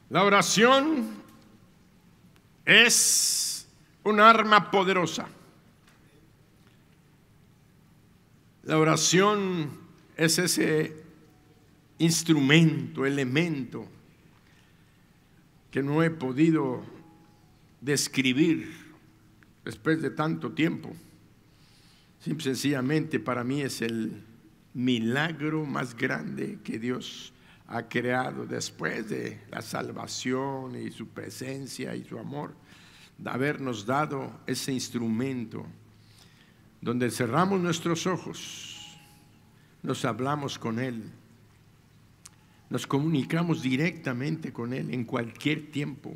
La oración es un arma poderosa. La oración es ese instrumento, elemento que no he podido describir después de tanto tiempo. Simple y sencillamente para mí es el milagro más grande que Dios ha creado después de la salvación y su presencia y su amor, de habernos dado ese instrumento donde cerramos nuestros ojos, nos hablamos con Él, nos comunicamos directamente con Él en cualquier tiempo,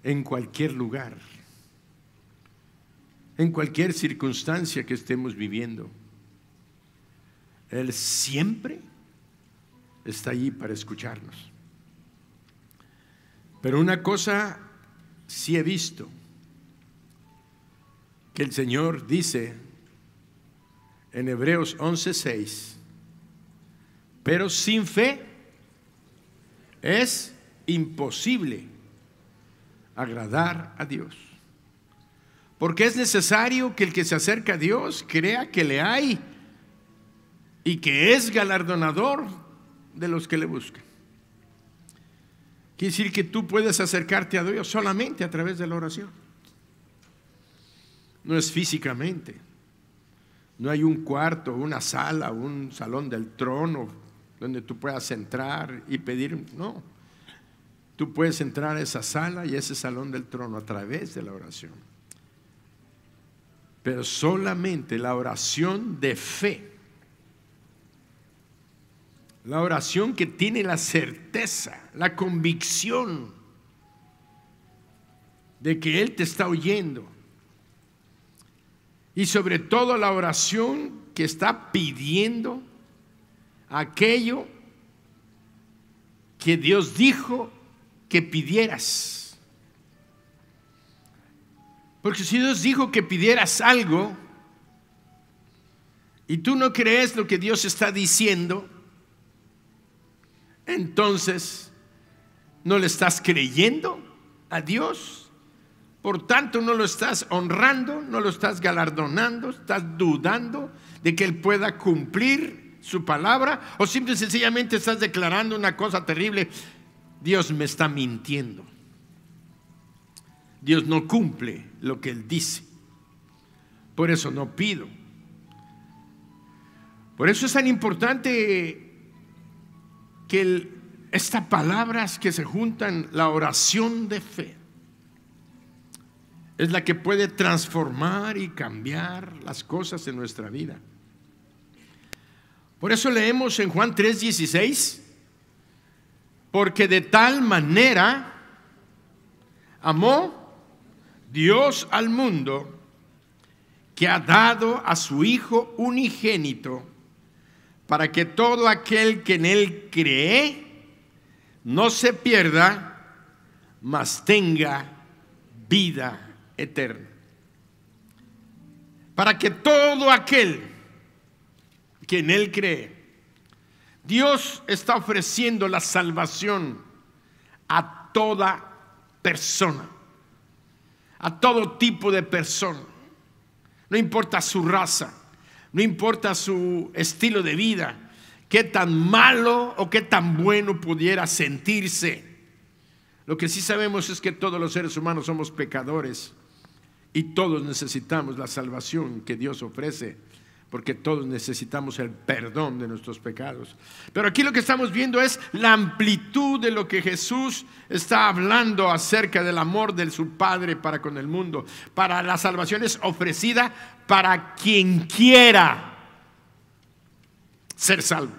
en cualquier lugar, en cualquier circunstancia que estemos viviendo. Él siempre está allí para escucharnos. Pero una cosa sí he visto, que el Señor dice en Hebreos 11:6, pero sin fe es imposible agradar a Dios, porque es necesario que el que se acerca a Dios crea que le hay y que es galardonador de los que le buscan. Quiere decir que tú puedes acercarte a Dios solamente a través de la oración. No es físicamente. No hay un cuarto, una sala, un salón del trono donde tú puedas entrar y pedir. No. Tú puedes entrar a esa sala y ese salón del trono a través de la oración. Pero solamente la oración de fe, la oración que tiene la certeza, la convicción de que Él te está oyendo, y sobre todo la oración que está pidiendo aquello que Dios dijo que pidieras. Porque si Dios dijo que pidieras algo y tú no crees lo que Dios está diciendo, entonces no le estás creyendo a Dios. Por tanto, no lo estás honrando, no lo estás galardonando, estás dudando de que Él pueda cumplir su palabra, o simple y sencillamente estás declarando una cosa terrible: Dios me está mintiendo. Dios no cumple lo que Él dice. Por eso no pido. Por eso es tan importante que estas palabras que se juntan, la oración de fe, es la que puede transformar y cambiar las cosas en nuestra vida. Por eso leemos en Juan 3:16, porque de tal manera amó Dios al mundo, que ha dado a su Hijo unigénito, para que todo aquel que en Él cree no se pierda, mas tenga vida eterna. Para que todo aquel que en Él cree, Dios está ofreciendo la salvación a toda persona, a todo tipo de persona. No importa su raza, no importa su estilo de vida, qué tan malo o qué tan bueno pudiera sentirse. Lo que sí sabemos es que todos los seres humanos somos pecadores y todos necesitamos la salvación que Dios ofrece, porque todos necesitamos el perdón de nuestros pecados. Pero aquí lo que estamos viendo es la amplitud de lo que Jesús está hablando acerca del amor de su Padre para con el mundo. Para la salvación es ofrecida para quien quiera ser salvo.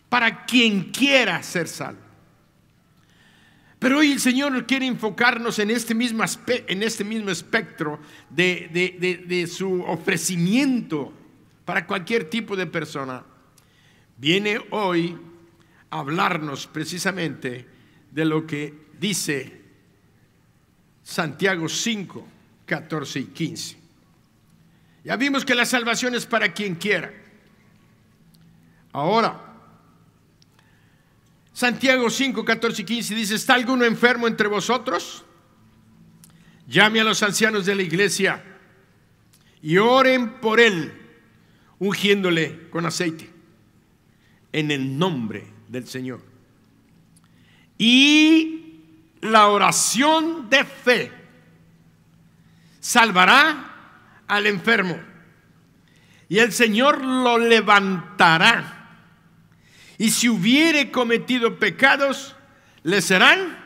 Para quien quiera ser salvo. Pero hoy el Señor quiere enfocarnos en este mismo espectro de su ofrecimiento para cualquier tipo de persona. Viene hoy a hablarnos precisamente de lo que dice Santiago 5, 14 y 15. Ya vimos que la salvación es para quien quiera. Ahora, Santiago 5, 14 y 15 dice: ¿está alguno enfermo entre vosotros? Llame a los ancianos de la iglesia y oren por él, ungiéndole con aceite en el nombre del Señor. Y la oración de fe salvará al enfermo, y el Señor lo levantará. Y si hubiere cometido pecados, le serán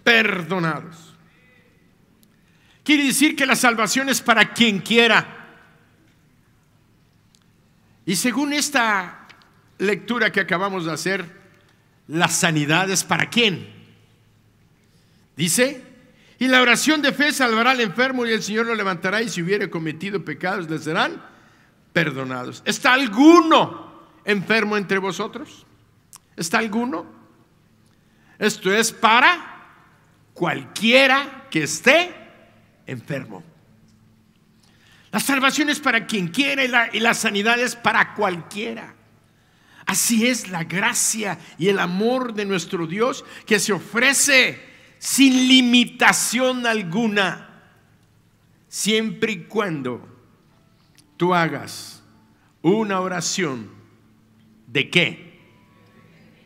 perdonados. Quiere decir que la salvación es para quien quiera. Y según esta lectura que acabamos de hacer, la sanidad es para quién. Dice: y la oración de fe salvará al enfermo, y el Señor lo levantará, y si hubiere cometido pecados, le serán perdonados. ¿Está alguno enfermo entre vosotros? ¿Está alguno? Esto es para cualquiera que esté enfermo. La salvación es para quien quiera, y la sanidad es para cualquiera. Así es la gracia y el amor de nuestro Dios, que se ofrece sin limitación alguna, siempre y cuando tú hagas una oración ¿de qué?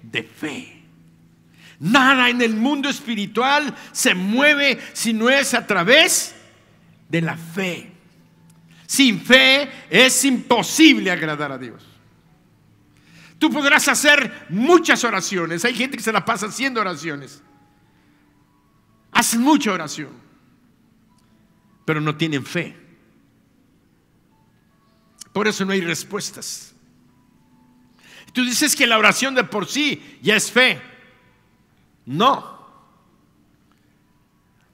De fe. Nada en el mundo espiritual se mueve si no es a través de la fe. Sin fe es imposible agradar a Dios. Tú podrás hacer muchas oraciones. Hay gente que se la pasa haciendo oraciones. Hacen mucha oración, pero no tienen fe. Por eso no hay respuestas. Tú dices que la oración de por sí ya es fe. No.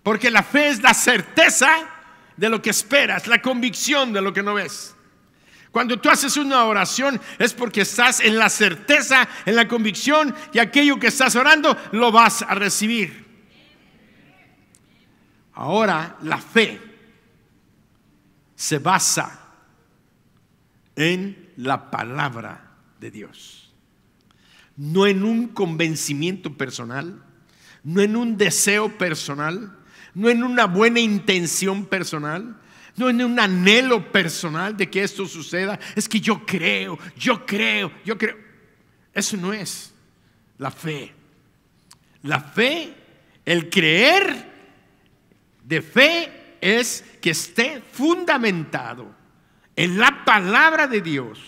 Porque la fe es la certeza de lo que esperas, la convicción de lo que no ves. Cuando tú haces una oración es porque estás en la certeza, en la convicción, que aquello que estás orando lo vas a recibir. Ahora, la fe se basa en la palabra de Dios, no en un convencimiento personal, no en un deseo personal, no en una buena intención personal, no en un anhelo personal de que esto suceda. Es que yo creo. Eso no es la fe. La fe, el creer de fe, es que esté fundamentado en la palabra de Dios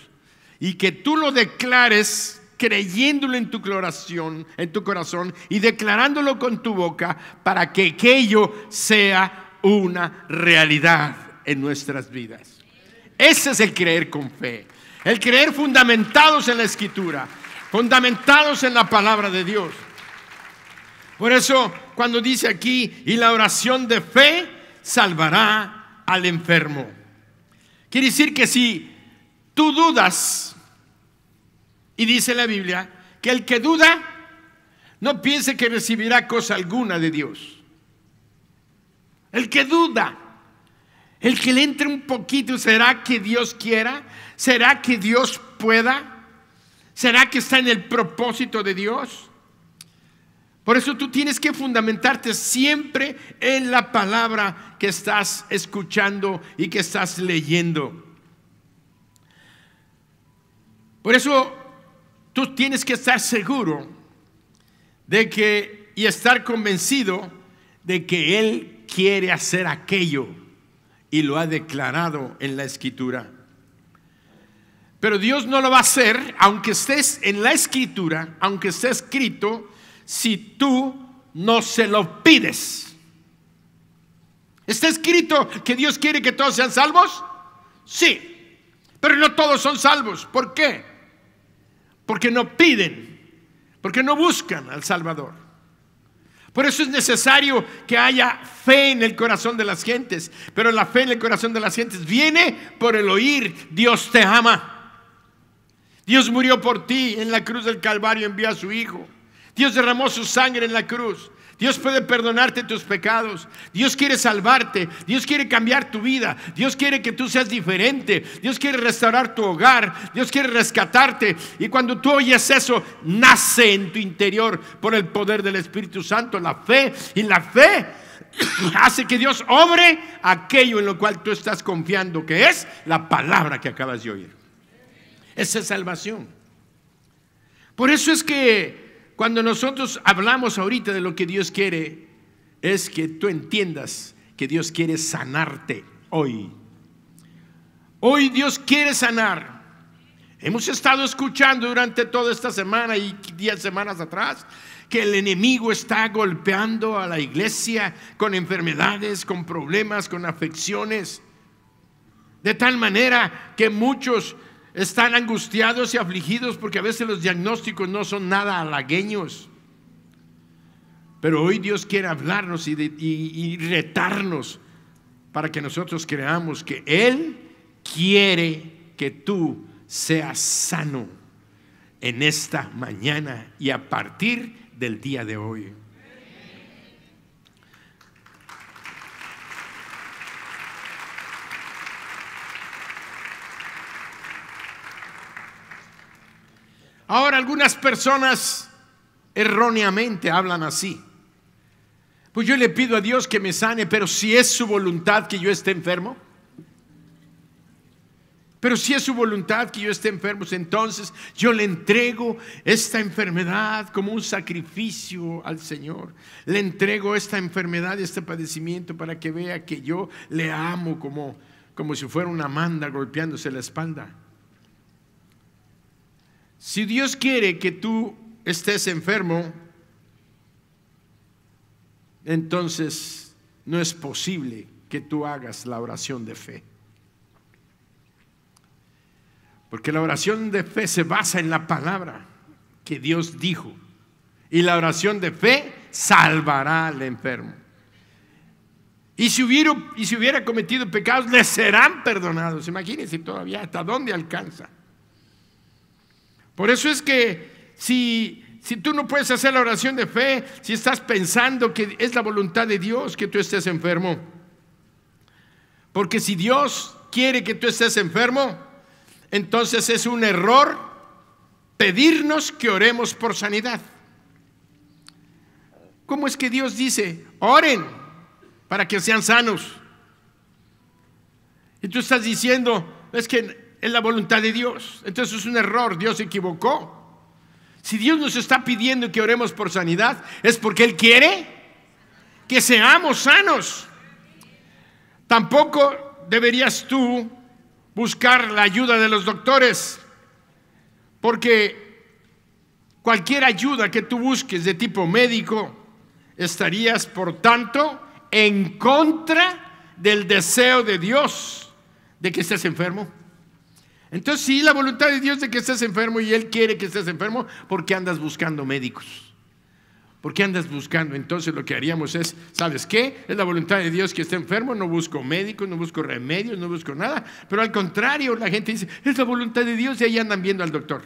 y que tú lo declares creyéndolo en tu corazón y declarándolo con tu boca, para que aquello sea una realidad en nuestras vidas. Ese es el creer con fe, el creer fundamentados en la Escritura, fundamentados en la palabra de Dios. Por eso cuando dice aquí: y la oración de fe salvará al enfermo, quiere decir que si tú dudas, y dice la Biblia que el que duda no piense que recibirá cosa alguna de Dios. El que duda, el que le entre un poquito: ¿será que Dios quiera? ¿Será que Dios pueda? ¿Será que está en el propósito de Dios? Por eso tú tienes que fundamentarte siempre en la palabra que estás escuchando y que estás leyendo. Por eso tú tienes que estar seguro de que, y estar convencido de que Él quiere hacer aquello y lo ha declarado en la Escritura. Pero Dios no lo va a hacer, aunque estés en la Escritura, aunque esté escrito, si tú no se lo pides. ¿Está escrito que Dios quiere que todos sean salvos? Sí, pero no todos son salvos. ¿Por qué? Porque no piden, porque no buscan al Salvador. Por eso es necesario que haya fe en el corazón de las gentes. Pero la fe en el corazón de las gentes viene por el oír. Dios te ama. Dios murió por ti en la cruz del Calvario, envió a su Hijo. Dios derramó su sangre en la cruz. Dios puede perdonarte tus pecados. Dios quiere salvarte. Dios quiere cambiar tu vida. Dios quiere que tú seas diferente. Dios quiere restaurar tu hogar. Dios quiere rescatarte. Y cuando tú oyes eso, nace en tu interior por el poder del Espíritu Santo la fe. Y la fe hace que Dios obre aquello en lo cual tú estás confiando, que es la palabra que acabas de oír. Esa es salvación. Por eso es que cuando nosotros hablamos ahorita de lo que Dios quiere, es que tú entiendas que Dios quiere sanarte hoy. Hoy Dios quiere sanar. Hemos estado escuchando durante toda esta semana y 10 semanas atrás que el enemigo está golpeando a la iglesia con enfermedades, con problemas, con afecciones, de tal manera que muchos están angustiados y afligidos porque a veces los diagnósticos no son nada halagüeños. Pero hoy Dios quiere hablarnos y retarnos para que nosotros creamos que Él quiere que tú seas sano en esta mañana y a partir del día de hoy. Ahora, algunas personas erróneamente hablan así: pues yo le pido a Dios que me sane, pero si es su voluntad que yo esté enfermo, pero si es su voluntad que yo esté enfermo, entonces yo le entrego esta enfermedad como un sacrificio al Señor. Le entrego esta enfermedad, este padecimiento, para que vea que yo le amo como si fuera una manda golpeándose la espalda. Si Dios quiere que tú estés enfermo, entonces no es posible que tú hagas la oración de fe. Porque la oración de fe se basa en la palabra que Dios dijo. Y la oración de fe salvará al enfermo. Y si hubiera cometido pecados, le serán perdonados. Imagínense todavía hasta dónde alcanza. Por eso es que si tú no puedes hacer la oración de fe, si estás pensando que es la voluntad de Dios que tú estés enfermo, porque si Dios quiere que tú estés enfermo, entonces es un error pedirnos que oremos por sanidad. ¿Cómo es que Dios dice, oren para que sean sanos? Y tú estás diciendo, es que es la voluntad de Dios. Entonces es un error, Dios se equivocó. Si Dios nos está pidiendo que oremos por sanidad, es porque Él quiere que seamos sanos. Tampoco deberías tú buscar la ayuda de los doctores, porque cualquier ayuda que tú busques de tipo médico, estarías por tanto en contra del deseo de Dios de que estés enfermo. Entonces sí, la voluntad de Dios de que estés enfermo, y Él quiere que estés enfermo. ¿Por qué andas buscando médicos? ¿Por qué andas buscando? Entonces lo que haríamos es, ¿sabes qué? Es la voluntad de Dios que esté enfermo. No busco médicos, no busco remedios, no busco nada. Pero al contrario, la gente dice, es la voluntad de Dios, y ahí andan viendo al doctor.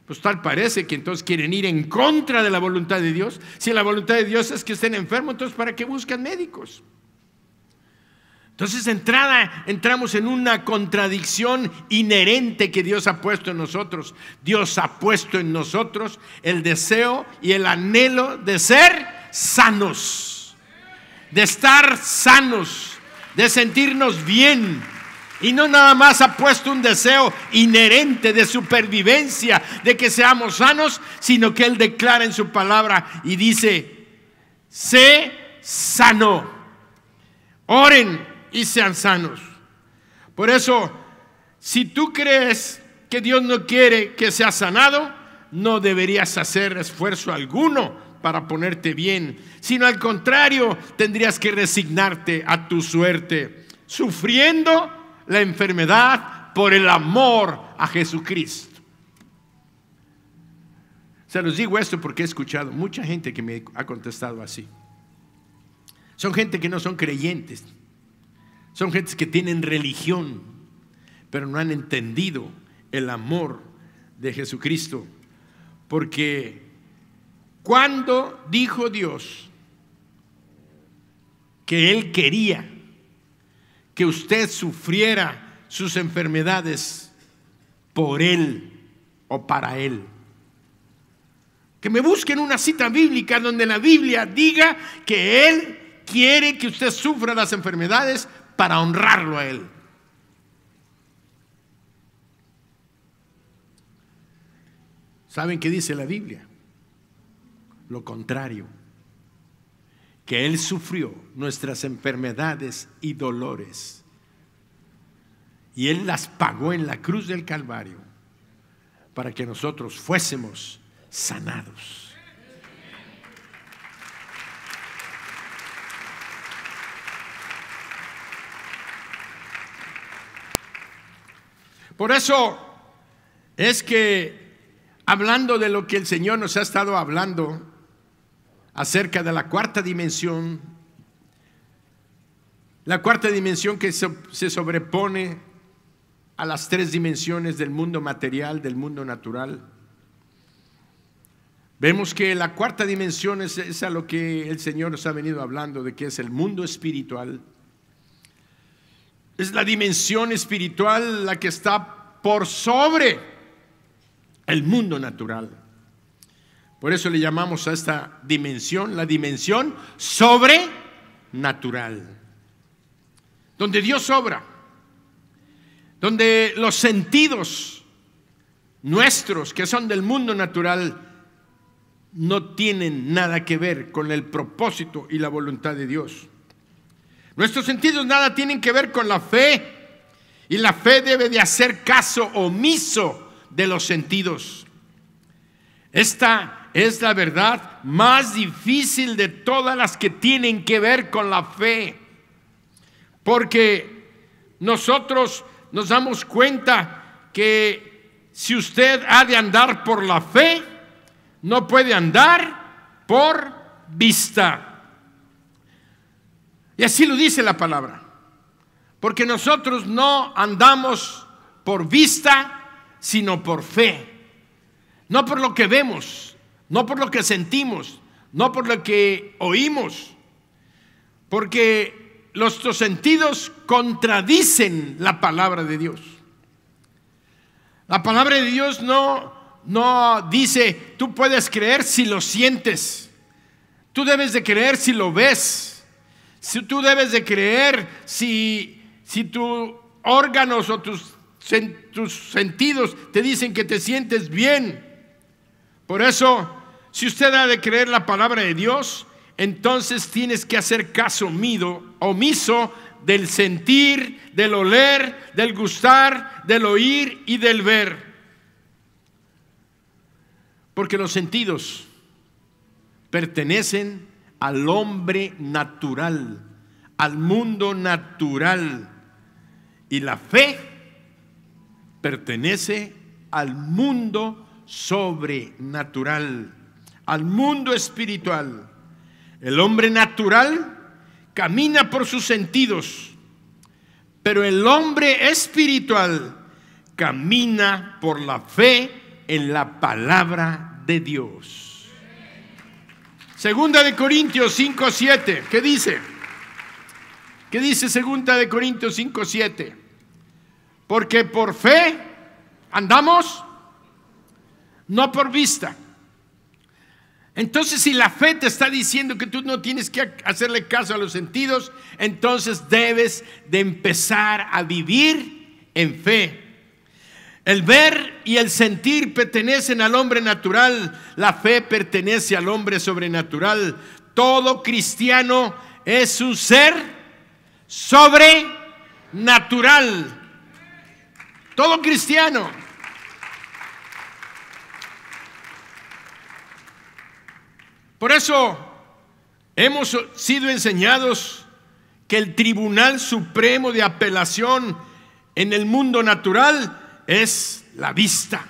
Pues tal parece que entonces quieren ir en contra de la voluntad de Dios. Si la voluntad de Dios es que estén enfermos, entonces ¿para qué buscan médicos? Entonces de entrada entramos en una contradicción inherente que Dios ha puesto en nosotros. Dios ha puesto en nosotros el deseo y el anhelo de ser sanos, de estar sanos, de sentirnos bien. Y no nada más ha puesto un deseo inherente de supervivencia, de que seamos sanos, sino que Él declara en su palabra y dice, sé sano, oren y sean sanos. Por eso, si tú crees que Dios no quiere que seas sanado, no deberías hacer esfuerzo alguno para ponerte bien, sino al contrario, tendrías que resignarte a tu suerte, sufriendo la enfermedad por el amor a Jesucristo. Se los digo esto porque he escuchado mucha gente que me ha contestado así. Son gente que no son creyentes. Son gentes que tienen religión, pero no han entendido el amor de Jesucristo. Porque cuando dijo Dios que Él quería que usted sufriera sus enfermedades por Él o para Él. Que me busquen una cita bíblica donde la Biblia diga que Él quiere que usted sufra las enfermedades para honrarlo a Él. ¿Saben qué dice la Biblia? Lo contrario, que Él sufrió nuestras enfermedades y dolores y Él las pagó en la cruz del Calvario para que nosotros fuésemos sanados. Por eso es que, hablando de lo que el Señor nos ha estado hablando acerca de la cuarta dimensión, la cuarta dimensión que se sobrepone a las tres dimensiones del mundo material, del mundo natural. Vemos que la cuarta dimensión es a lo que el Señor nos ha venido hablando, de que es el mundo espiritual. Es la dimensión espiritual la que está por sobre el mundo natural. Por eso le llamamos a esta dimensión la dimensión sobrenatural, donde Dios obra, donde los sentidos nuestros, que son del mundo natural, no tienen nada que ver con el propósito y la voluntad de Dios. Nuestros sentidos nada tienen que ver con la fe, y la fe debe de hacer caso omiso de los sentidos. Esta es la verdad más difícil de todas las que tienen que ver con la fe, porque nosotros nos damos cuenta que si usted ha de andar por la fe, no puede andar por vista. Y así lo dice la palabra, porque nosotros no andamos por vista, sino por fe. No por lo que vemos, no por lo que sentimos, no por lo que oímos, porque nuestros sentidos contradicen la palabra de Dios. La palabra de Dios no dice, tú puedes creer si lo sientes, tú debes de creer si lo ves, tú debes de creer si tus órganos o tus sentidos te dicen que te sientes bien. Por eso, si usted ha de creer la palabra de Dios, entonces tienes que hacer caso omiso del sentir, del oler, del gustar, del oír y del ver. Porque los sentidos pertenecen al hombre natural, al mundo natural, y la fe pertenece al mundo sobrenatural, al mundo espiritual. El hombre natural camina por sus sentidos, pero el hombre espiritual camina por la fe en la palabra de Dios. Segunda de Corintios 5:7, ¿qué dice? ¿Qué dice Segunda de Corintios 5:7? Porque por fe andamos, no por vista. Entonces, si la fe te está diciendo que tú no tienes que hacerle caso a los sentidos, entonces debes de empezar a vivir en fe. El ver y el sentir pertenecen al hombre natural, la fe pertenece al hombre sobrenatural. Todo cristiano es un ser sobrenatural. Todo cristiano. Por eso hemos sido enseñados que el Tribunal Supremo de Apelación en el mundo natural es la vista.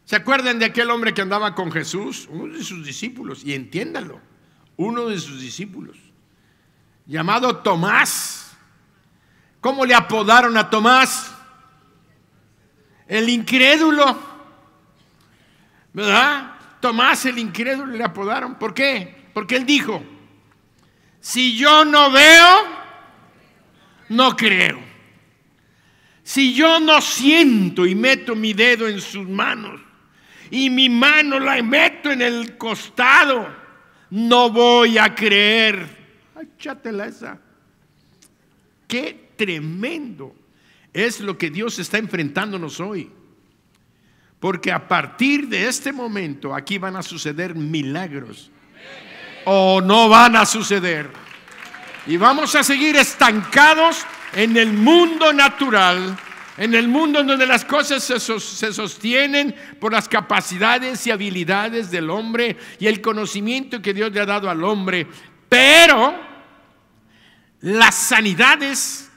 ¿Se acuerdan de aquel hombre que andaba con Jesús? Uno de sus discípulos, y entiéndanlo, uno de sus discípulos, llamado Tomás. ¿Cómo le apodaron a Tomás? El incrédulo, ¿verdad? Tomás el incrédulo le apodaron. ¿Por qué? Porque él dijo, Si yo no veo, no creo. Si yo no siento y meto mi dedo en sus manos y mi mano la meto en el costado, no voy a creer. Échatela esa. Qué tremendo es lo que Dios está enfrentándonos hoy. Porque a partir de este momento aquí van a suceder milagros. O no van a suceder. Y vamos a seguir estancados en el mundo natural, en el mundo en donde las cosas se sostienen por las capacidades y habilidades del hombre y el conocimiento que Dios le ha dado al hombre. Pero las sanidades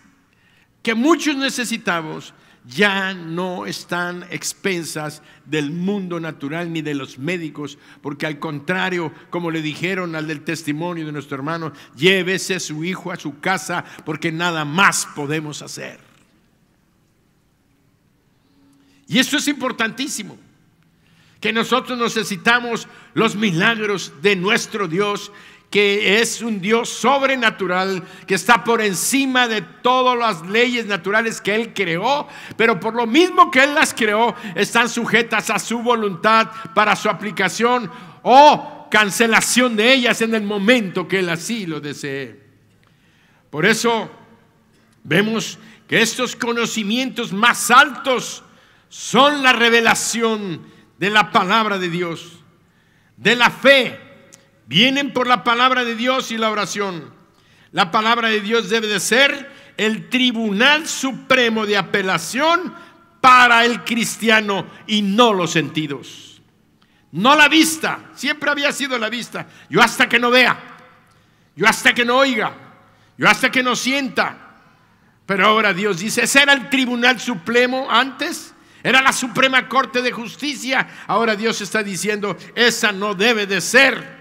que muchos necesitamos ya no están expensas del mundo natural ni de los médicos, porque al contrario, como le dijeron al del testimonio de nuestro hermano, llévese a su hijo a su casa porque nada más podemos hacer. Y eso es importantísimo, que nosotros necesitamos los milagros de nuestro Dios, que es un Dios sobrenatural, que está por encima de todas las leyes naturales que Él creó, pero por lo mismo que Él las creó, están sujetas a su voluntad para su aplicación o cancelación de ellas en el momento que Él así lo desee. Por eso vemos que estos conocimientos más altos son la revelación de la palabra de Dios, de la fe. Vienen por la palabra de Dios y la oración. La palabra de Dios debe de ser el tribunal supremo de apelación para el cristiano y no los sentidos. No la vista, siempre había sido la vista. Yo hasta que no vea, yo hasta que no oiga, yo hasta que no sienta. Pero ahora Dios dice, ese era el tribunal supremo antes, era la Suprema Corte de Justicia. Ahora Dios está diciendo, esa no debe de ser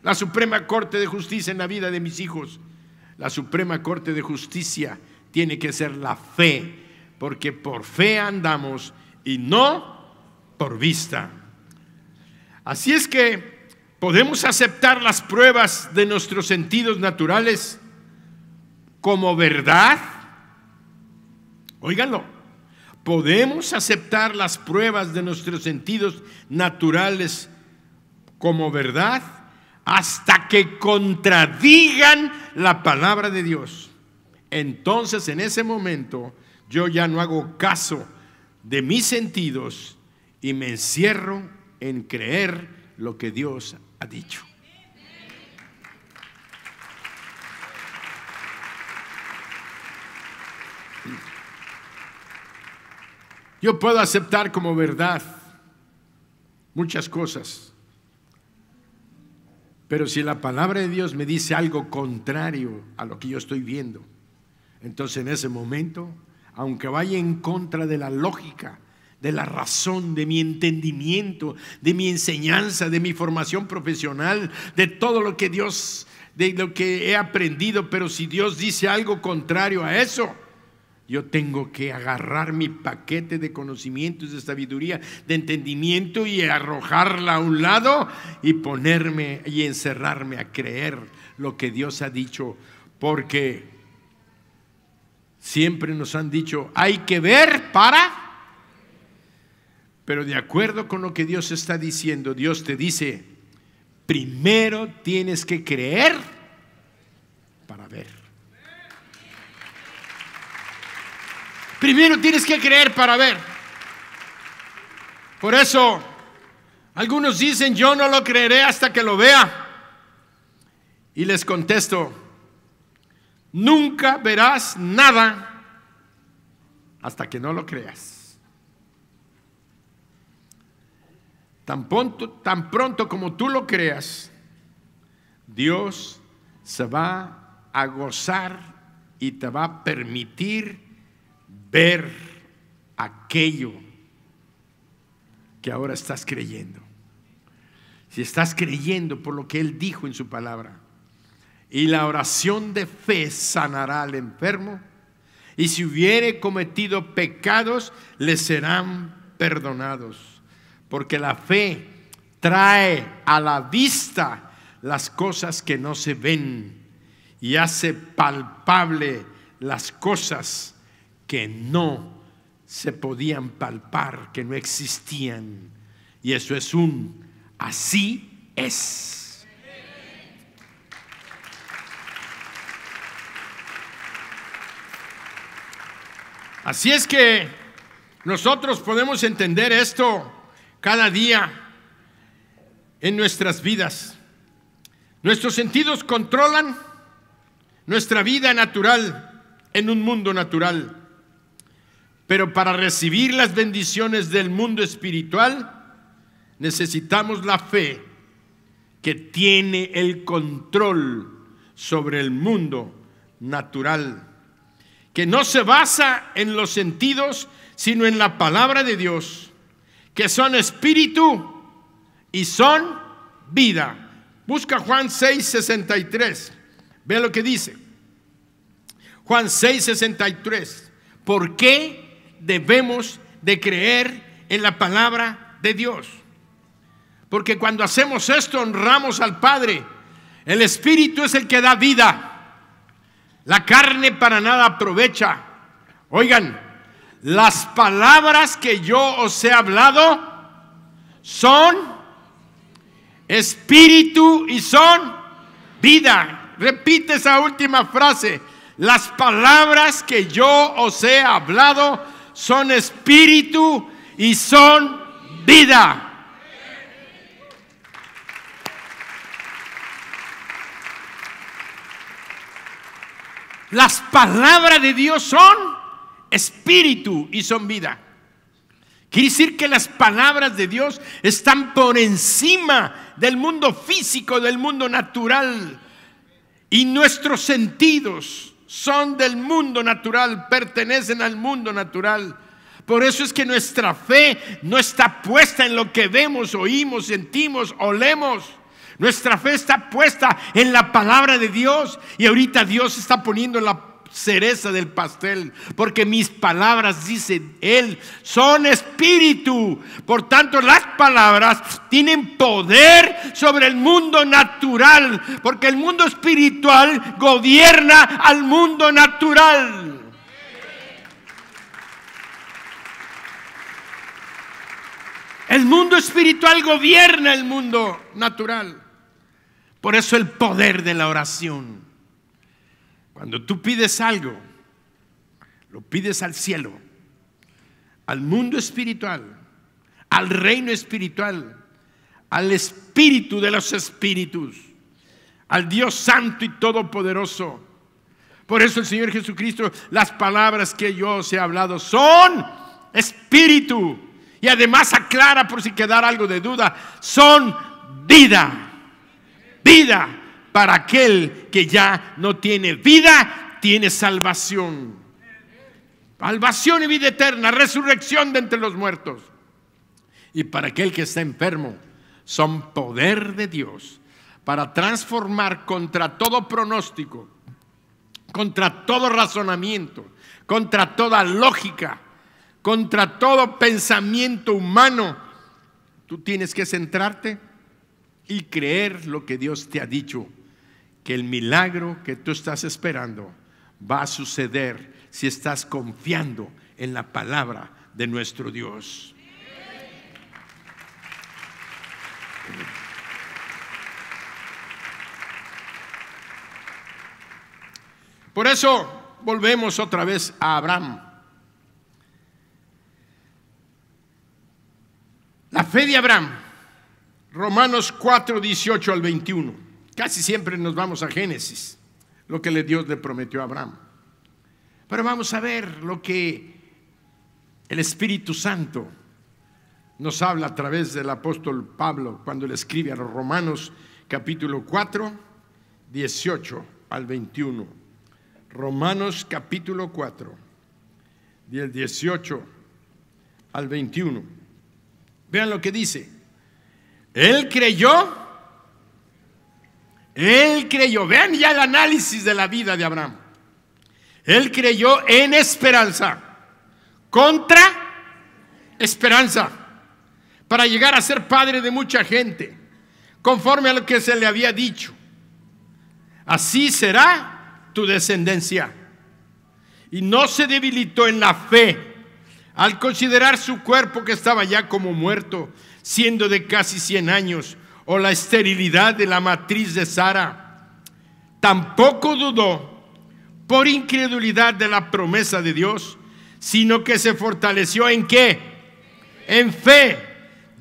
la Suprema Corte de Justicia en la vida de mis hijos. La Suprema Corte de Justicia tiene que ser la fe, porque por fe andamos y no por vista. Así es que podemos aceptar las pruebas de nuestros sentidos naturales como verdad. Óiganlo, podemos aceptar las pruebas de nuestros sentidos naturales como verdad hasta que contradigan la palabra de Dios. Entonces, en ese momento, yo ya no hago caso de mis sentidos y me encierro en creer lo que Dios ha dicho. Yo puedo aceptar como verdad muchas cosas, pero si la palabra de Dios me dice algo contrario a lo que yo estoy viendo, entonces en ese momento, aunque vaya en contra de la lógica, de la razón, de mi entendimiento, de mi enseñanza, de mi formación profesional, de todo lo que Dios, de lo que he aprendido, pero si Dios dice algo contrario a eso, yo tengo que agarrar mi paquete de conocimientos, de sabiduría, de entendimiento y arrojarla a un lado y ponerme y encerrarme a creer lo que Dios ha dicho, porque siempre nos han dicho, hay que ver para, pero de acuerdo con lo que Dios está diciendo, Dios te dice, primero tienes que creer para ver. Primero tienes que creer para ver. Por eso, algunos dicen, yo no lo creeré hasta que lo vea. Y les contesto, nunca verás nada hasta que no lo creas. Tan pronto como tú lo creas, Dios se va a gozar y te va a permitir ver aquello que ahora estás creyendo. Si estás creyendo por lo que Él dijo en su palabra, y la oración de fe sanará al enfermo, y si hubiere cometido pecados, le serán perdonados, porque la fe trae a la vista las cosas que no se ven y hace palpable las cosas que no se podían palpar, que no existían. Y eso es un así es. Así es que nosotros podemos entender esto cada día en nuestras vidas. Nuestros sentidos controlan nuestra vida natural en un mundo natural. Pero para recibir las bendiciones del mundo espiritual, necesitamos la fe que tiene el control sobre el mundo natural, que no se basa en los sentidos, sino en la palabra de Dios, que son espíritu y son vida. Busca Juan 6:63. Vea lo que dice. Juan 6:63. ¿Por qué debemos de creer en la palabra de Dios? Porque cuando hacemos esto honramos al Padre. El Espíritu es el que da vida. La carne para nada aprovecha. Oigan, las palabras que yo os he hablado son espíritu y son vida. Repite esa última frase. Las palabras que yo os he hablado son espíritu y son vida. Las palabras de Dios son espíritu y son vida. Quiere decir que las palabras de Dios están por encima del mundo físico, del mundo natural. Y nuestros sentidos son del mundo natural, pertenecen al mundo natural. Por eso es que nuestra fe no está puesta en lo que vemos, oímos, sentimos, olemos. Nuestra fe está puesta en la palabra de Dios. Y ahorita Dios está poniendo la cereza del pastel, porque mis palabras, dice Él, son espíritu. Por tanto, las palabras tienen poder sobre el mundo natural, porque el mundo espiritual gobierna al mundo natural. El mundo espiritual gobierna el mundo natural. Por eso el poder de la oración. Cuando tú pides algo, lo pides al cielo, al mundo espiritual, al reino espiritual, al espíritu de los espíritus, al Dios santo y todopoderoso. Por eso el Señor Jesucristo, las palabras que yo os he hablado son espíritu. Y además aclara, por si quedara algo de duda, son vida. Vida para aquel que ya no tiene vida, tiene salvación. Salvación y vida eterna, resurrección de entre los muertos. Y para aquel que está enfermo, son poder de Dios para transformar contra todo pronóstico, contra todo razonamiento, contra toda lógica, contra todo pensamiento humano. Tú tienes que centrarte y creer lo que Dios te ha dicho, que el milagro que tú estás esperando va a suceder si estás confiando en la palabra de nuestro Dios. Por eso volvemos otra vez a Abraham. La fe de Abraham, Romanos 4, 18 al 21. Casi siempre nos vamos a Génesis, lo que Dios le prometió a Abraham. Pero vamos a ver lo que el Espíritu Santo nos habla a través del apóstol Pablo cuando le escribe a los Romanos capítulo 4, 18 al 21. Romanos capítulo 4, del 18 al 21. Vean lo que dice. Él creyó, vean ya el análisis de la vida de Abraham. Él creyó en esperanza, contra esperanza, para llegar a ser padre de mucha gente, conforme a lo que se le había dicho. Así será tu descendencia. Y no se debilitó en la fe al considerar su cuerpo que estaba ya como muerto, siendo de casi 100 años, o la esterilidad de la matriz de Sara. Tampoco dudó por incredulidad de la promesa de Dios, sino que se fortaleció ¿en qué? En fe,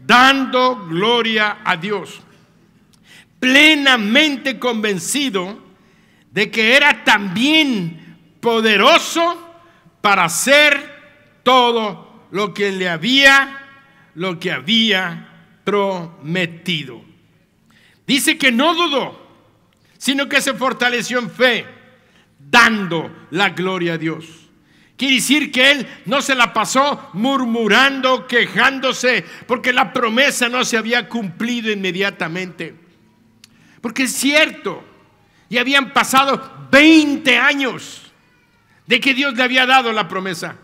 dando gloria a Dios, plenamente convencido de que era también poderoso para hacer todo lo que había prometido. Dice que no dudó, sino que se fortaleció en fe, dando la gloria a Dios. Quiere decir que él no se la pasó murmurando, quejándose, porque la promesa no se había cumplido inmediatamente. Porque es cierto, ya habían pasado 20 años de que Dios le había dado la promesa.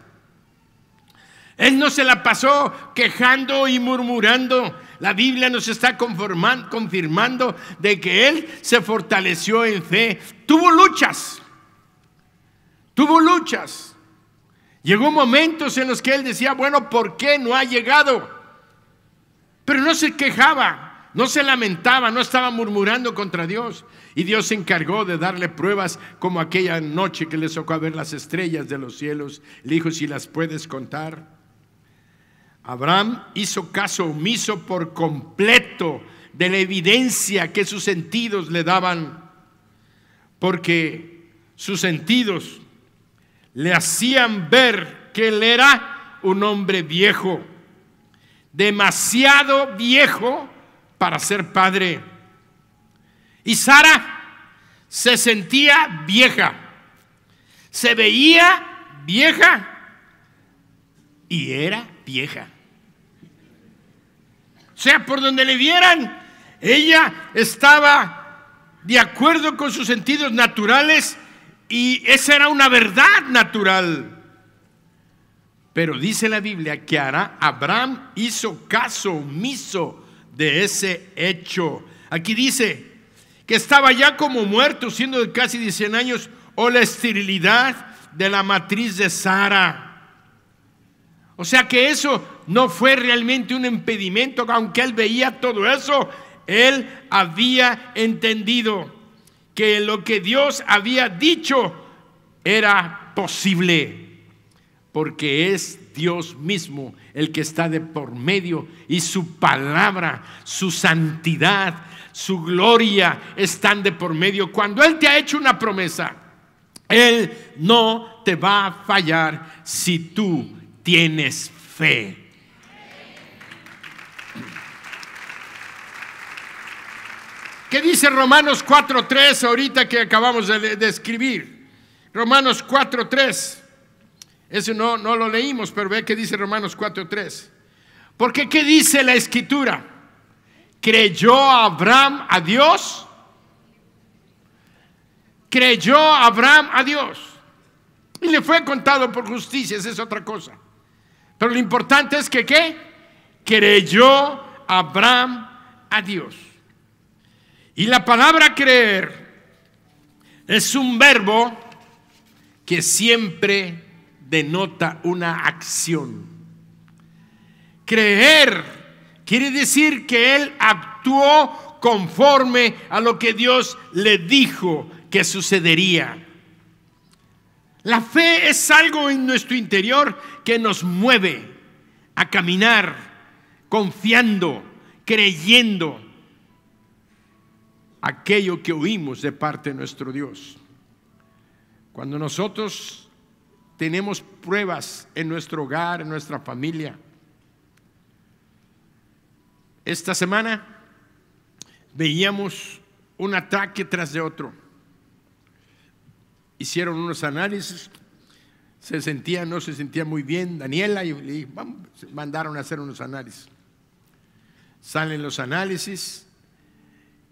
Él no se la pasó quejando y murmurando. La Biblia nos está confirmando de que él se fortaleció en fe. Tuvo luchas. Llegó momentos en los que él decía, bueno, ¿por qué no ha llegado? Pero no se quejaba, no se lamentaba, no estaba murmurando contra Dios. Y Dios se encargó de darle pruebas, como aquella noche que le tocó ver las estrellas de los cielos. Le dijo, si las puedes contar. Abraham hizo caso omiso por completo de la evidencia que sus sentidos le daban, porque sus sentidos le hacían ver que él era un hombre viejo, demasiado viejo para ser padre. Y Sara se sentía vieja, se veía vieja y era vieja. O sea, por donde le vieran, ella estaba de acuerdo con sus sentidos naturales y esa era una verdad natural. Pero dice la Biblia que Abraham hizo caso omiso de ese hecho. Aquí dice que estaba ya como muerto, siendo de casi 100 años, o la esterilidad de la matriz de Sara. O sea que eso no fue realmente un impedimento, aunque él veía todo eso, él había entendido que lo que Dios había dicho era posible, porque es Dios mismo el que está de por medio y su palabra, su santidad, su gloria están de por medio. Cuando Él te ha hecho una promesa, Él no te va a fallar si tú tienes fe. ¿Qué dice Romanos 4:3 ahorita que acabamos de escribir? Romanos 4:3. Eso no lo leímos, pero ve que dice Romanos 4:3. Porque ¿qué dice la Escritura? ¿Creyó Abraham a Dios? Creyó Abraham a Dios y le fue contado por justicia. Esa es otra cosa. Pero lo importante es que ¿qué? Creyó Abraham a Dios. Y la palabra creer es un verbo que siempre denota una acción. Creer quiere decir que él actuó conforme a lo que Dios le dijo que sucedería. La fe es algo en nuestro interior que nos mueve a caminar confiando, creyendo aquello que oímos de parte de nuestro Dios. Cuando nosotros tenemos pruebas en nuestro hogar, en nuestra familia. Esta semana veíamos un ataque tras de otro. Hicieron unos análisis, no se sentía muy bien Daniela y mandaron a hacer unos análisis. Salen los análisis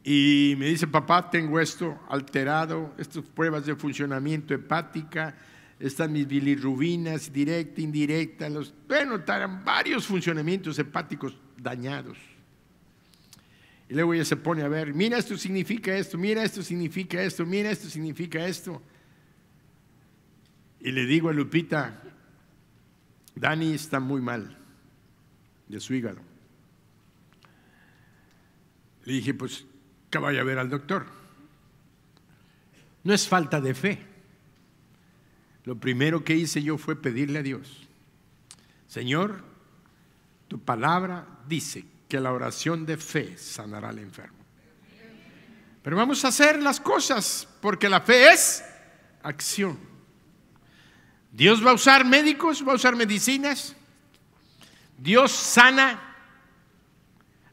y me dice, papá, tengo esto alterado, estas pruebas de funcionamiento hepática, están mis bilirrubinas, directa, indirecta, notaron varios funcionamientos hepáticos dañados. Y luego ella se pone a ver, mira, esto significa esto, mira, esto significa esto, mira, esto significa esto. Y le digo a Lupita, Dani está muy mal de su hígado. Le dije, pues que vaya a ver al doctor. No es falta de fe. Lo primero que hice yo fue pedirle a Dios, Señor, tu palabra dice que la oración de fe sanará al enfermo. Pero vamos a hacer las cosas porque la fe es acción. Dios va a usar médicos, va a usar medicinas. Dios sana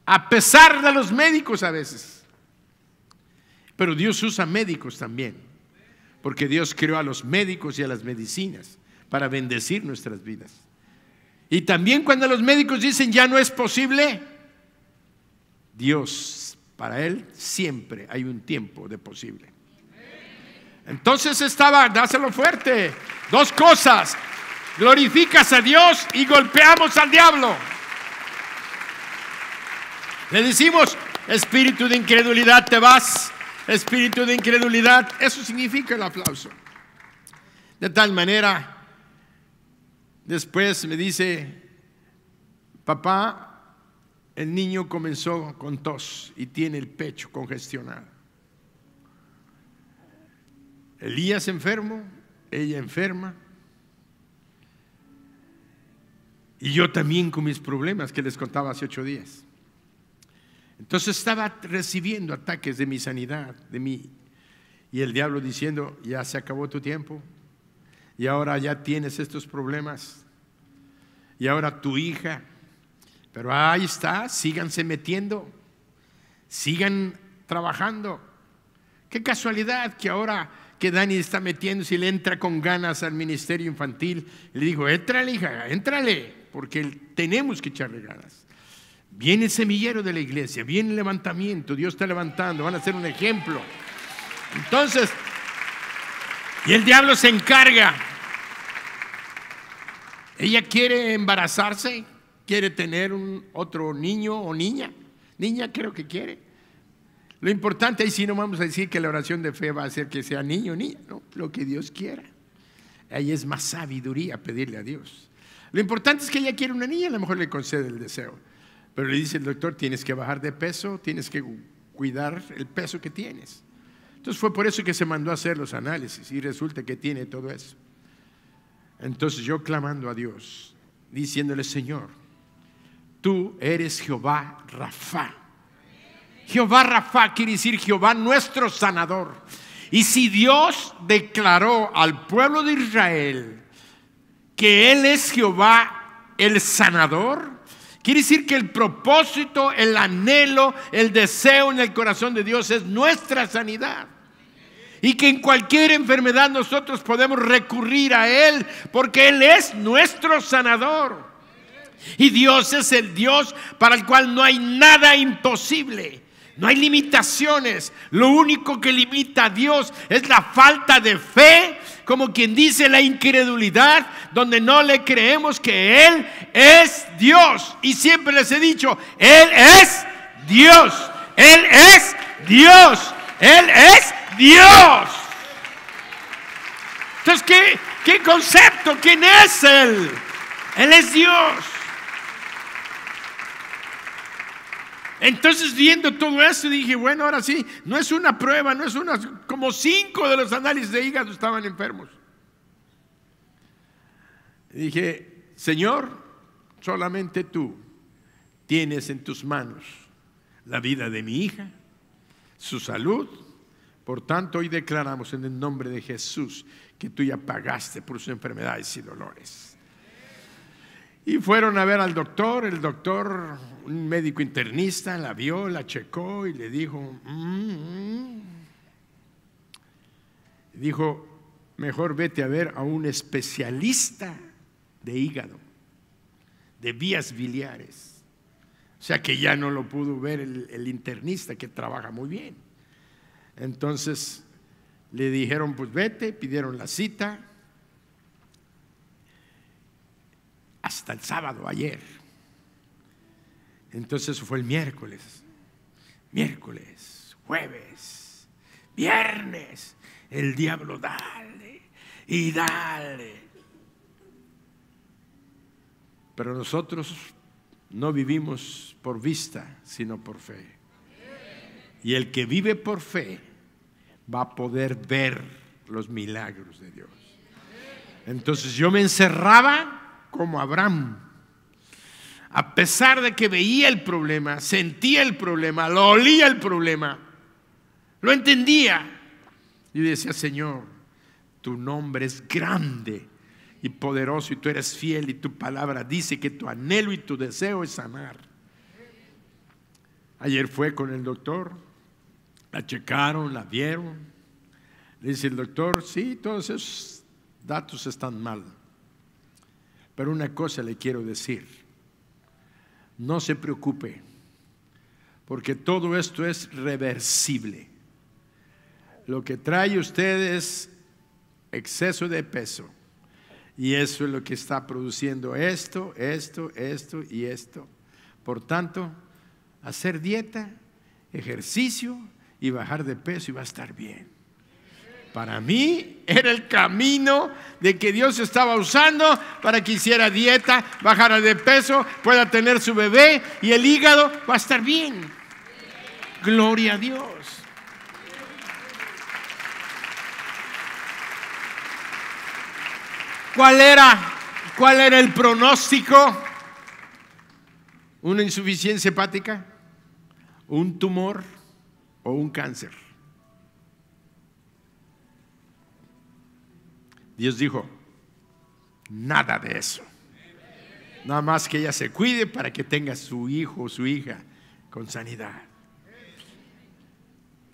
a pesar de los médicos a veces. Pero Dios usa médicos también, porque Dios creó a los médicos y a las medicinas para bendecir nuestras vidas. Y también cuando los médicos dicen ya no es posible, Dios, para Él siempre hay un tiempo de posible. Entonces dáselo fuerte. Dos cosas: glorificas a Dios y golpeamos al diablo. Le decimos, espíritu de incredulidad, te vas. Espíritu de incredulidad, eso significa el aplauso. De tal manera, después me dice, papá, el niño comenzó con tos y tiene el pecho congestionado. Elías enfermo, ella enferma, y yo también con mis problemas que les contaba hace 8 días. Entonces estaba recibiendo ataques de mi sanidad, y el diablo diciendo, ya se acabó tu tiempo, y ahora ya tienes estos problemas, y ahora tu hija, pero ahí está, síganse metiendo, sigan trabajando. Qué casualidad que ahora que Dani está metiéndose y le entra con ganas al ministerio infantil, le dijo, éntrale hija, éntrale, porque tenemos que echarle ganas. Viene el semillero de la iglesia, viene el levantamiento, Dios está levantando, van a ser un ejemplo. Entonces, y el diablo se encarga. Ella quiere embarazarse, quiere tener otro niño o niña. Niña creo que quiere. Lo importante ahí sí no vamos a decir que la oración de fe va a hacer que sea niño o niña, no, lo que Dios quiera. Ahí es más sabiduría pedirle a Dios. Lo importante es que ella quiere una niña, a lo mejor le concede el deseo. Pero le dice el doctor, tienes que bajar de peso, tienes que cuidar el peso que tienes. Entonces fue por eso que se mandó a hacer los análisis y resulta que tiene todo eso. Entonces yo clamando a Dios, diciéndole, Señor, tú eres Jehová Rafa. Jehová Rafa quiere decir Jehová nuestro sanador. Y si Dios declaró al pueblo de Israel que Él es Jehová el sanador, quiere decir que el propósito, el anhelo, el deseo en el corazón de Dios es nuestra sanidad. Y que en cualquier enfermedad nosotros podemos recurrir a Él, porque Él es nuestro sanador. Y Dios es el Dios para el cual no hay nada imposible. No hay limitaciones. Lo único que limita a Dios es la falta de fe, como quien dice la incredulidad, donde no le creemos que Él es Dios. Y siempre les he dicho, Él es Dios, Él es Dios, Él es Dios. Entonces, ¿qué concepto? ¿Quién es Él? Él es Dios. Entonces, viendo todo eso, dije, bueno, ahora sí, no es una prueba, no es una, como 5 de los análisis de hígado estaban enfermos. Y dije, Señor, solamente tú tienes en tus manos la vida de mi hija, su salud. Por tanto, hoy declaramos en el nombre de Jesús que tú ya pagaste por sus enfermedades y dolores. Y fueron a ver al doctor, el doctor, un médico internista, la vio, la checó y le dijo, dijo, mejor vete a ver a un especialista de hígado, de vías biliares. O sea que ya no lo pudo ver el internista, que trabaja muy bien. Entonces le dijeron, pues vete, pidieron la cita. Hasta el sábado, ayer. Entonces fue el miércoles, jueves, viernes. El diablo, dale, y dale. Pero nosotros no vivimos por vista, sino por fe. Y el que vive por fe va a poder ver los milagros de Dios. Entonces yo me encerraba como Abraham. A pesar de que veía el problema, sentía el problema, lo olía el problema, lo entendía. Y decía: Señor, tu nombre es grande y poderoso, y tú eres fiel, y tu palabra dice que tu anhelo y tu deseo es sanar. Ayer fue con el doctor, la checaron, la vieron. Le dice el doctor: sí, todos esos datos están mal, pero una cosa le quiero decir: no se preocupe, porque todo esto es reversible. Lo que trae usted es exceso de peso, y eso es lo que está produciendo esto y esto. Por tanto, hacer dieta, ejercicio y bajar de peso, y va a estar bien. Para mí era el camino de que Dios estaba usando para que hiciera dieta, bajara de peso, pueda tener su bebé, y el hígado va a estar bien. Gloria a Dios. ¿Cuál era el pronóstico? ¿Una insuficiencia hepática, un tumor o un cáncer? Dios dijo: nada de eso. Nada más que ella se cuide para que tenga su hijo o su hija con sanidad.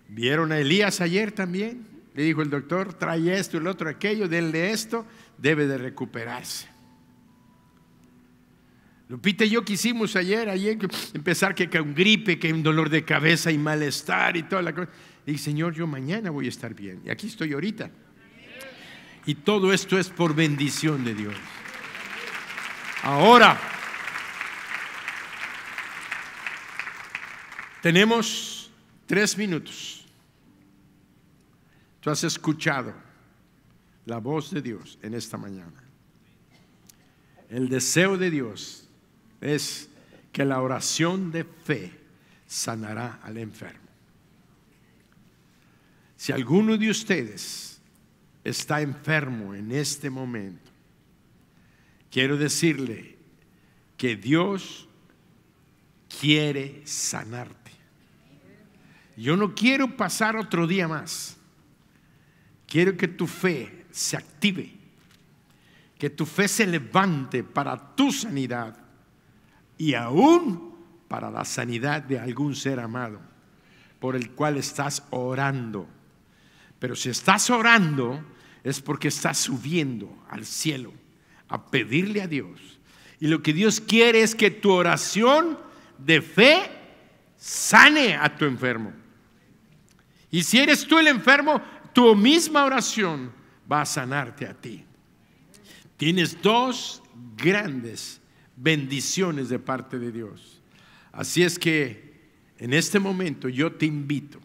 ¿Vieron a Elías ayer también? Le dijo el doctor: trae esto, el otro, aquello, denle esto, debe de recuperarse. Lupita y yo quisimos ayer empezar que con gripe, que un dolor de cabeza y malestar y toda la cosa. Y dije: Señor, yo mañana voy a estar bien. Y aquí estoy ahorita. Y todo esto es por bendición de Dios. Ahora, tenemos 3 minutos. Tú has escuchado la voz de Dios en esta mañana. El deseo de Dios es que la oración de fe sanará al enfermo. Si alguno de ustedes está enfermo en este momento, quiero decirle que Dios quiere sanarte. Yo no quiero pasar otro día más. Quiero que tu fe se active, que tu fe se levante para tu sanidad y aún para la sanidad de algún ser amado por el cual estás orando. Pero si estás orando es porque estás subiendo al cielo a pedirle a Dios. Y lo que Dios quiere es que tu oración de fe sane a tu enfermo. Y si eres tú el enfermo, tu misma oración va a sanarte a ti. Tienes 2 grandes bendiciones de parte de Dios. Así es que en este momento yo te invito,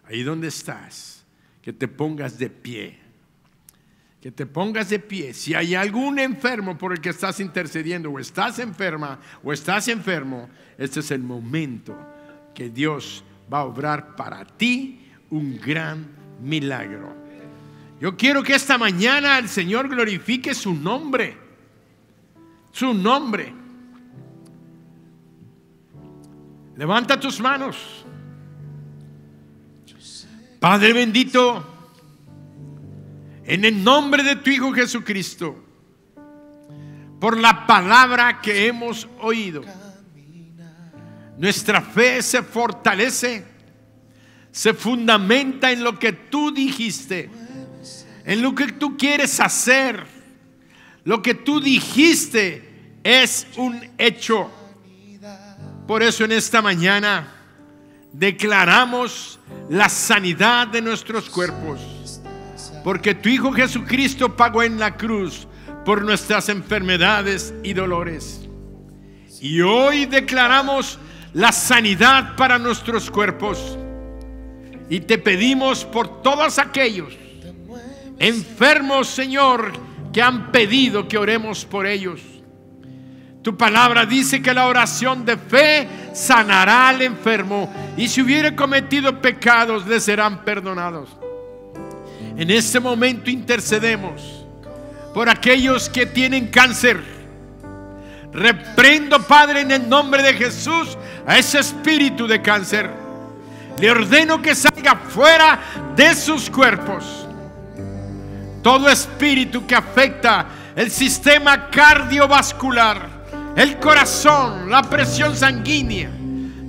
ahí donde estás, que te pongas de pie. Que te pongas de pie. Si hay algún enfermo por el que estás intercediendo, o estás enferma, o estás enfermo, este es el momento que Dios va a obrar para ti un gran milagro. Yo quiero que esta mañana el Señor glorifique su nombre. Su nombre. Levanta tus manos. Padre bendito, en el nombre de tu Hijo Jesucristo, por la palabra que hemos oído, nuestra fe se fortalece, se fundamenta en lo que tú dijiste, en lo que tú quieres hacer. Lo que tú dijiste es un hecho. Por eso en esta mañana declaramos la sanidad de nuestros cuerpos, porque tu Hijo Jesucristo pagó en la cruz por nuestras enfermedades y dolores. Y hoy declaramos la sanidad para nuestros cuerpos. Y te pedimos por todos aquellos enfermos, Señor, que han pedido que oremos por ellos. Tu palabra dice que la oración de fe sanará al enfermo, y si hubiere cometido pecados le serán perdonados. En este momento intercedemos por aquellos que tienen cáncer. Reprendo, Padre, en el nombre de Jesús a ese espíritu de cáncer. Le ordeno que salga fuera de sus cuerpos. Todo espíritu que afecta el sistema cardiovascular, el corazón, la presión sanguínea,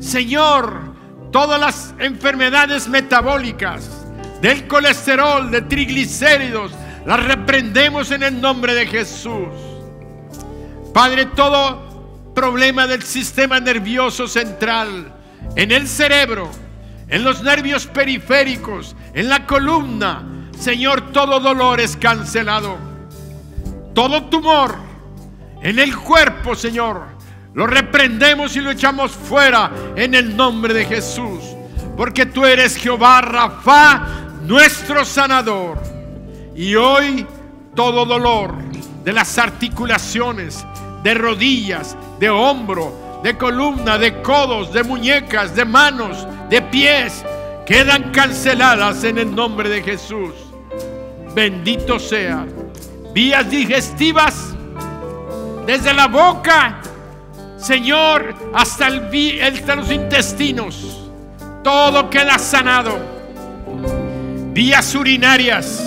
Señor, todas las enfermedades metabólicas, del colesterol, de triglicéridos, las reprendemos en el nombre de Jesús. Padre, todo problema del sistema nervioso central, en el cerebro, en los nervios periféricos, en la columna, Señor, todo dolor es cancelado. Todo tumor en el cuerpo, Señor, lo reprendemos y lo echamos fuera en el nombre de Jesús, porque tú eres Jehová Rafa, nuestro sanador. Y hoy todo dolor de las articulaciones, de rodillas, de hombro, de columna, de codos, de muñecas, de manos, de pies, quedan canceladas en el nombre de Jesús. Bendito sea. Vías digestivas, desde la boca, Señor, hasta los intestinos, todo queda sanado. Vías urinarias,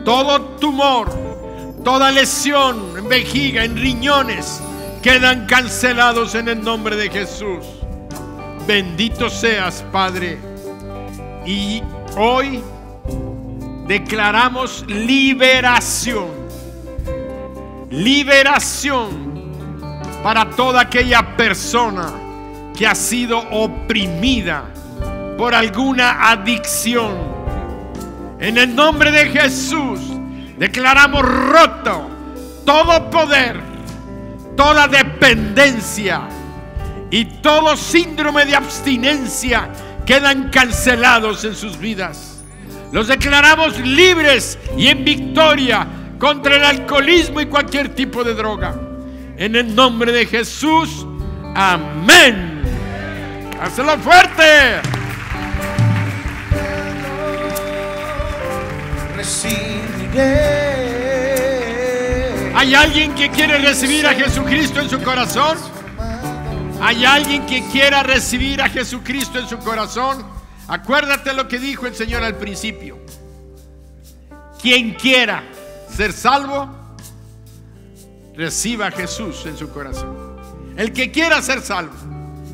todo tumor, toda lesión en vejiga, en riñones, quedan cancelados en el nombre de Jesús. Bendito seas, Padre. Y hoy declaramos liberación. Liberación para toda aquella persona que ha sido oprimida por alguna adicción. En el nombre de Jesús declaramos roto todo poder, toda dependencia y todo síndrome de abstinencia quedan cancelados en sus vidas. Los declaramos libres y en victoria contra el alcoholismo y cualquier tipo de droga. En el nombre de Jesús, amén. Hazlo fuerte. ¿Hay alguien que quiere recibir a Jesucristo en su corazón? ¿Hay alguien que quiera recibir a Jesucristo en su corazón? Acuérdate lo que dijo el Señor al principio. Quien quiera ser salvo, reciba a Jesús en su corazón. El que quiera ser salvo,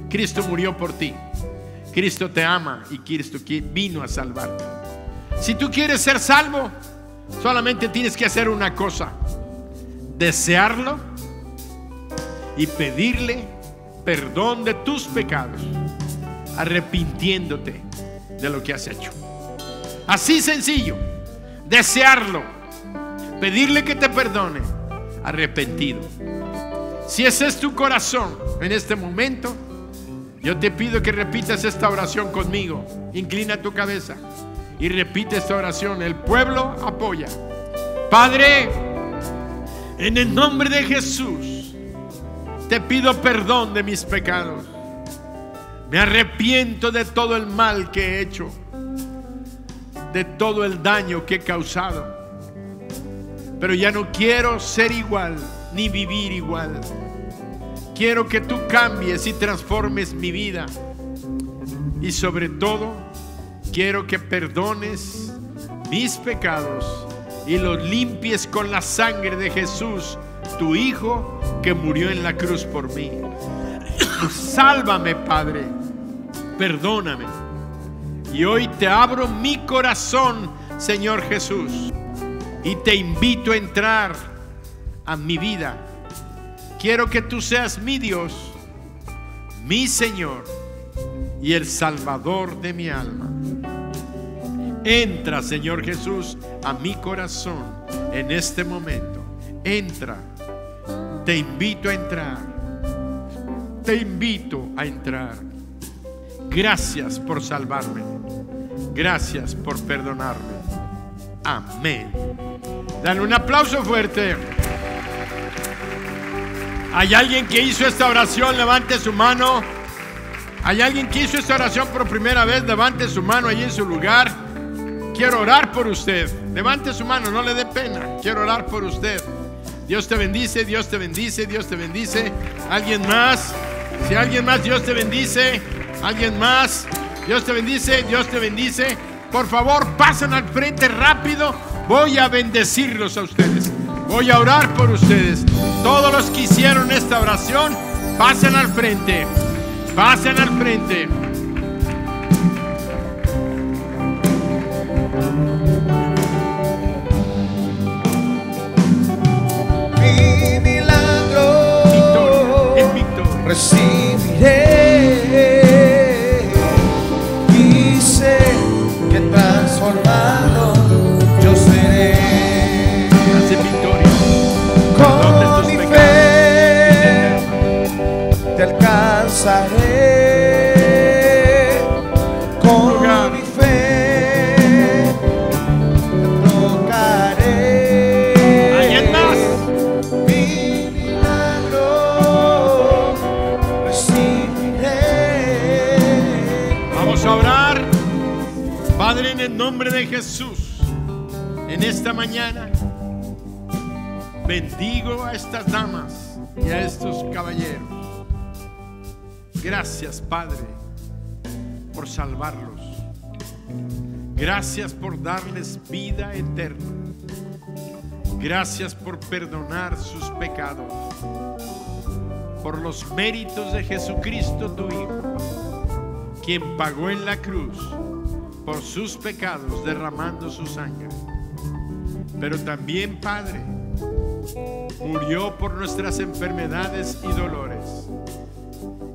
Cristo murió por ti. Cristo te ama y Cristo vino a salvarte. Si tú quieres ser salvo, solamente tienes que hacer una cosa: desearlo y pedirle perdón de tus pecados, arrepintiéndote de lo que has hecho. Así sencillo. Desearlo, pedirle que te perdone, arrepentido. Si ese es tu corazón en este momento, yo te pido que repitas esta oración conmigo. Inclina tu cabeza y repite esta oración. El pueblo apoya. Padre, en el nombre de Jesús, te pido perdón de mis pecados. Me arrepiento de todo el mal que he hecho, de todo el daño que he causado. Pero ya no quiero ser igual ni vivir igual. Quiero que tú cambies y transformes mi vida. Y sobre todo, quiero que perdones mis pecados y los limpies con la sangre de Jesús, tu Hijo, que murió en la cruz por mí. Sálvame, Padre. Perdóname. Y hoy te abro mi corazón, Señor Jesús, y te invito a entrar a mi vida. Quiero que tú seas mi Dios, mi Señor y el Salvador de mi alma. Entra, Señor Jesús, a mi corazón en este momento. Entra. Te invito a entrar. Te invito a entrar. Gracias por salvarme. Gracias por perdonarme. Amén. Dale un aplauso fuerte. ¿Hay alguien que hizo esta oración? Levante su mano. ¿Hay alguien que hizo esta oración por primera vez? Levante su mano allí en su lugar. Quiero orar por usted. Levante su mano, no le dé pena. Quiero orar por usted. Dios te bendice, Dios te bendice, Dios te bendice. ¿Alguien más? Si alguien más, Dios te bendice. ¿Alguien más? Dios te bendice, Dios te bendice. Por favor, pasen al frente rápido. Voy a bendecirlos a ustedes. Voy a orar por ustedes. Todos los que hicieron esta oración, pasen al frente. Pasen al frente. Mi milagro Victoria, en victoria. recibiré, y sé que transformado yo seré. Hace victoria. Con mi fe te alcanzaré. Con mi fe te tocaré. ¿Alguien más? Mi milagro recibiré. Vamos a orar. Padre, en el nombre de Jesús, en esta mañana bendigo a estas damas y a estos caballeros. Gracias, Padre, por salvarlos. Gracias por darles vida eterna. Gracias por perdonar sus pecados. Por los méritos de Jesucristo, tu Hijo, quien pagó en la cruz por sus pecados, derramando su sangre. Pero también, Padre, murió por nuestras enfermedades y dolores.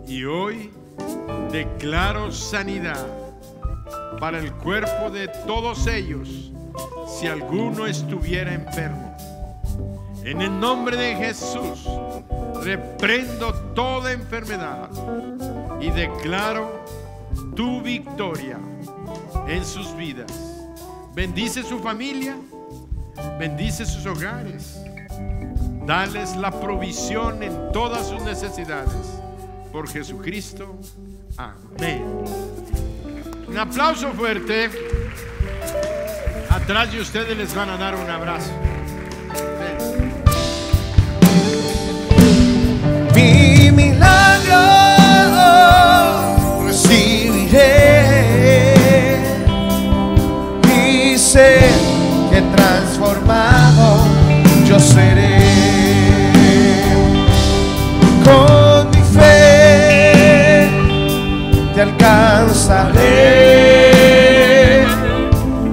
Y hoy declaro sanidad para el cuerpo de todos ellos, si alguno estuviera enfermo. En el nombre de Jesús, reprendo toda enfermedad y declaro tu victoria en sus vidas. Bendice su familia, bendice sus hogares. Dales la provisión en todas sus necesidades. Por Jesucristo. Amén. Un aplauso fuerte. Atrás de ustedes les van a dar un abrazo. Mi milagro recibiré, y sé que transformado yo seré. Con mi fe te alcanzaré.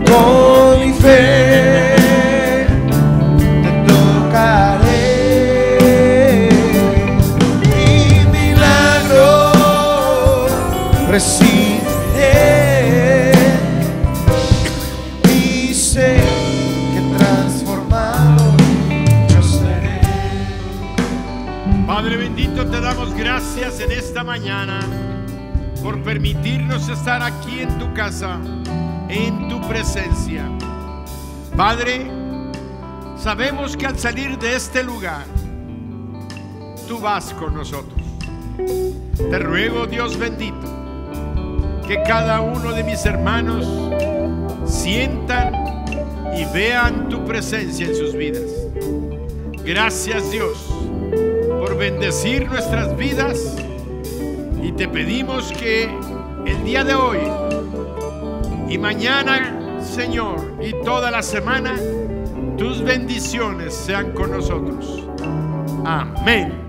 Con mi fe te tocaré. Mi milagro recibiré, y sé que transformado yo seré. Padre bendito, te damos gracias en esta mañana por permitirnos estar aquí en tu casa, en tu presencia. Padre, sabemos que al salir de este lugar, tú vas con nosotros. Te ruego, Dios bendito, que cada uno de mis hermanos sientan y vean tu presencia en sus vidas. Gracias, Dios, por bendecir nuestras vidas, y te pedimos que el día de hoy y mañana, Señor, y toda la semana, tus bendiciones sean con nosotros. Amén.